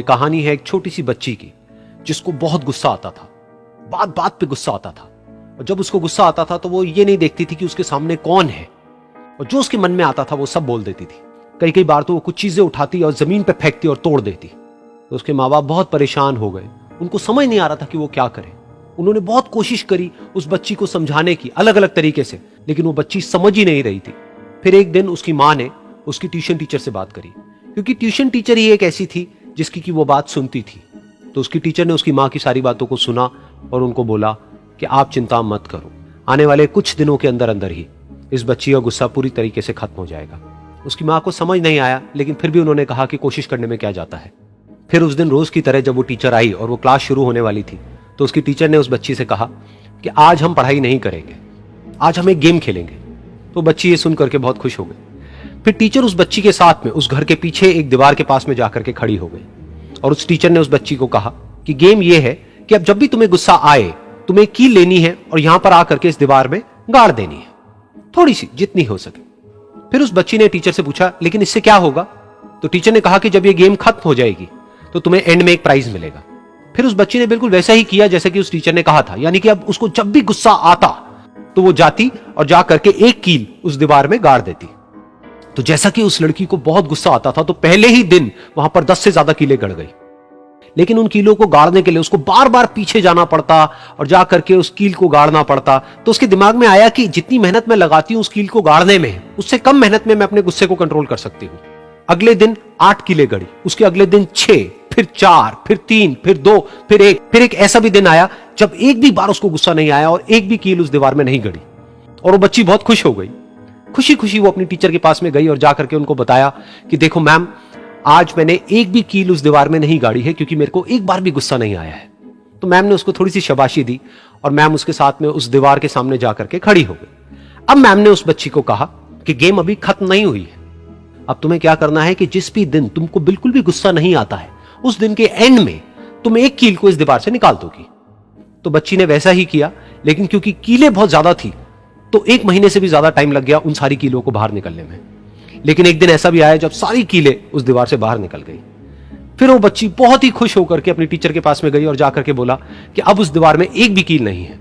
कहानी है एक छोटी सी बच्ची की जिसको बहुत गुस्सा आता था, बात बात पे गुस्सा आता था। और जब उसको गुस्सा आता था तो वो ये नहीं देखती थी कि उसके सामने कौन है, और जो उसके मन में आता था वो सब बोल देती थी। कई कई बार तो वो कुछ चीजें उठाती और जमीन पे फेंकती और तोड़ देती। तो उसके माँ बाप बहुत परेशान हो गए, उनको समझ नहीं आ रहा था कि वो क्या करे। उन्होंने बहुत कोशिश करी उस बच्ची को समझाने की अलग अलग तरीके से, लेकिन वो बच्ची समझ ही नहीं रही थी। फिर एक दिन उसकी माँ ने उसकी ट्यूशन टीचर से बात करी, क्योंकि ट्यूशन टीचर ही एक ऐसी थी जिसकी कि वो बात सुनती थी। तो उसकी टीचर ने उसकी माँ की सारी बातों को सुना और उनको बोला कि आप चिंता मत करो, आने वाले कुछ दिनों के अंदर अंदर ही इस बच्ची का गुस्सा पूरी तरीके से खत्म हो जाएगा। उसकी माँ को समझ नहीं आया, लेकिन फिर भी उन्होंने कहा कि कोशिश करने में क्या जाता है। फिर उस दिन रोज की तरह जब वो टीचर आई और वो क्लास शुरू होने वाली थी, तो उसकी टीचर ने उस बच्ची से कहा कि आज हम पढ़ाई नहीं करेंगे, आज हम एक गेम खेलेंगे। तो बच्ची ये सुन करके बहुत खुश हो गई। फिर टीचर उस बच्ची के साथ में उस घर के पीछे एक दीवार के पास में जाकर के खड़ी हो गई, और उस टीचर ने उस बच्ची को कहा कि गेम ये है कि अब जब भी तुम्हें गुस्सा आए, तुम्हें कील लेनी है और यहां पर आकर के इस दीवार में गाड़ देनी है, थोड़ी सी, जितनी हो सके। फिर उस बच्ची ने टीचर से पूछा, लेकिन इससे क्या होगा? तो टीचर ने कहा कि जब ये गेम खत्म हो जाएगी तो तुम्हें एंड में एक प्राइज मिलेगा। फिर उस बच्ची ने बिल्कुल वैसा ही किया जैसे कि उस टीचर ने कहा था, यानी कि अब उसको जब भी गुस्सा आता तो वो जाती और जा करके एक कील उस दीवार में गाड़ देती। तो जैसा कि उस लड़की को बहुत गुस्सा आता था, तो पहले ही दिन वहां पर 10 से ज्यादा कीलें गड़ गई। लेकिन उन कीलों को गाड़ने के लिए उसको बार बार पीछे जाना पड़ता और जा करके उस कील को गाड़ना पड़ता। तो उसके दिमाग में आया कि जितनी मेहनत मैं लगाती हूं उस कील को गाड़ने में, उससे कम मेहनत में मैं अपने गुस्से को कंट्रोल कर सकती हूं। अगले दिन 8 कीलें गड़ी, उसके अगले दिन 6, फिर 4, फिर 3, फिर 2, फिर 1। फिर एक ऐसा भी दिन आया जब एक भी बार उसको गुस्सा नहीं आया और एक भी कील उस दीवार में नहीं गड़ी, और वो बच्ची बहुत खुश हो गई। खुशी खुशी वो अपनी टीचर के पास में गई और जाकर के उनको बताया कि देखो मैम, आज मैंने एक भी कील उस दीवार में नहीं गाड़ी है, क्योंकि मेरे को एक बार भी गुस्सा नहीं आया है। तो मैम ने उसको थोड़ी सी शाबाशी दी और मैम उसके साथ में उस दीवार के सामने जाकर के खड़ी हो गई। अब मैम ने उस बच्ची को कहा कि गेम अभी खत्म नहीं हुई है, अब तुम्हें क्या करना है कि जिस भी दिन तुमको बिल्कुल भी गुस्सा नहीं आता है, उस दिन के एंड में तुम एक कील को इस दीवार से निकाल दोगी। तो बच्ची ने वैसा ही किया, लेकिन क्योंकि कीलें बहुत ज्यादा थी तो 1 महीने से भी ज्यादा टाइम लग गया उन सारी कीलों को बाहर निकलने में। लेकिन एक दिन ऐसा भी आया जब सारी कीलें उस दीवार से बाहर निकल गई। फिर वो बच्ची बहुत ही खुश होकर के अपनी टीचर के पास में गई और जाकर के बोला कि अब उस दीवार में एक भी कील नहीं है।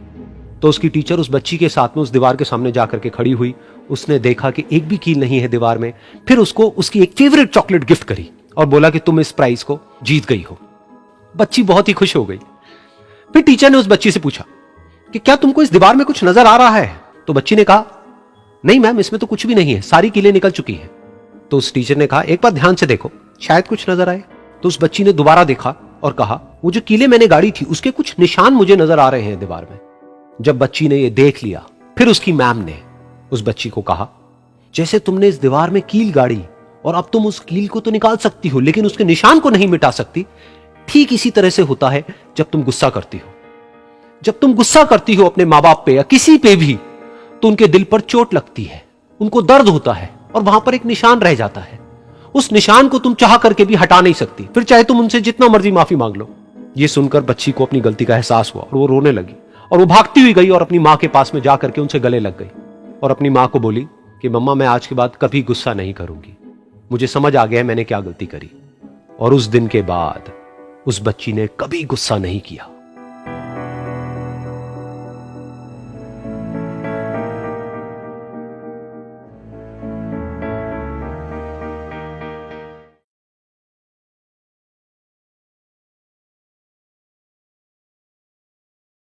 तो उसकी टीचर उस बच्ची के साथ में उस दीवार के सामने जाकर के खड़ी हुई। उसने देखा कि एक भी कील नहीं है दीवार में। फिर उसको उसकी एक फेवरेट चॉकलेट गिफ्ट करी और बोला कि तुम इस प्राइज को जीत गई हो। बच्ची बहुत ही खुश हो गई। फिर टीचर ने उस बच्ची से पूछा कि क्या तुमको इस दीवार में कुछ नजर आ रहा है? तो बच्ची ने कहा, नहीं मैम, इसमें तो कुछ भी नहीं है, सारी कीलें निकल चुकी हैं। तो उस टीचर ने कहा, एक बार ध्यान से देखो, शायद कुछ नजर आए। तो उस बच्ची ने दोबारा देखा और कहा, वो जो कीलें मैंने गाड़ी थी उसके कुछ निशान मुझे नजर आ रहे हैं दीवार में। जब बच्ची ने ये देख लिया, फिर उसकी मैम ने उस बच्ची को कहा, जैसे तुमने इस दीवार में कील गाड़ी और अब तुम उस कील को तो निकाल सकती हो लेकिन उसके निशान को नहीं मिटा सकती, ठीक इसी तरह से होता है जब तुम गुस्सा करती हो। जब तुम गुस्सा करती हो अपने माँ बाप पे या किसी पे भी, तो उनके दिल पर चोट लगती है, उनको दर्द होता है और वहां पर एक निशान रह जाता है। उस निशान को तुम चाह करके भी हटा नहीं सकती, फिर चाहे तुम उनसे जितना मर्जी माफी मांग लो। ये सुनकर बच्ची को अपनी गलती का एहसास हुआ और वो रोने लगी और वो भागती हुई गई और अपनी माँ के पास में जाकर के उनसे गले लग गई और अपनी माँ को बोली कि मम्मा, मैं आज के बाद कभी गुस्सा नहीं करूंगी, मुझे समझ आ गया है मैंने क्या गलती करी। और उस दिन के बाद उस बच्ची ने कभी गुस्सा नहीं किया।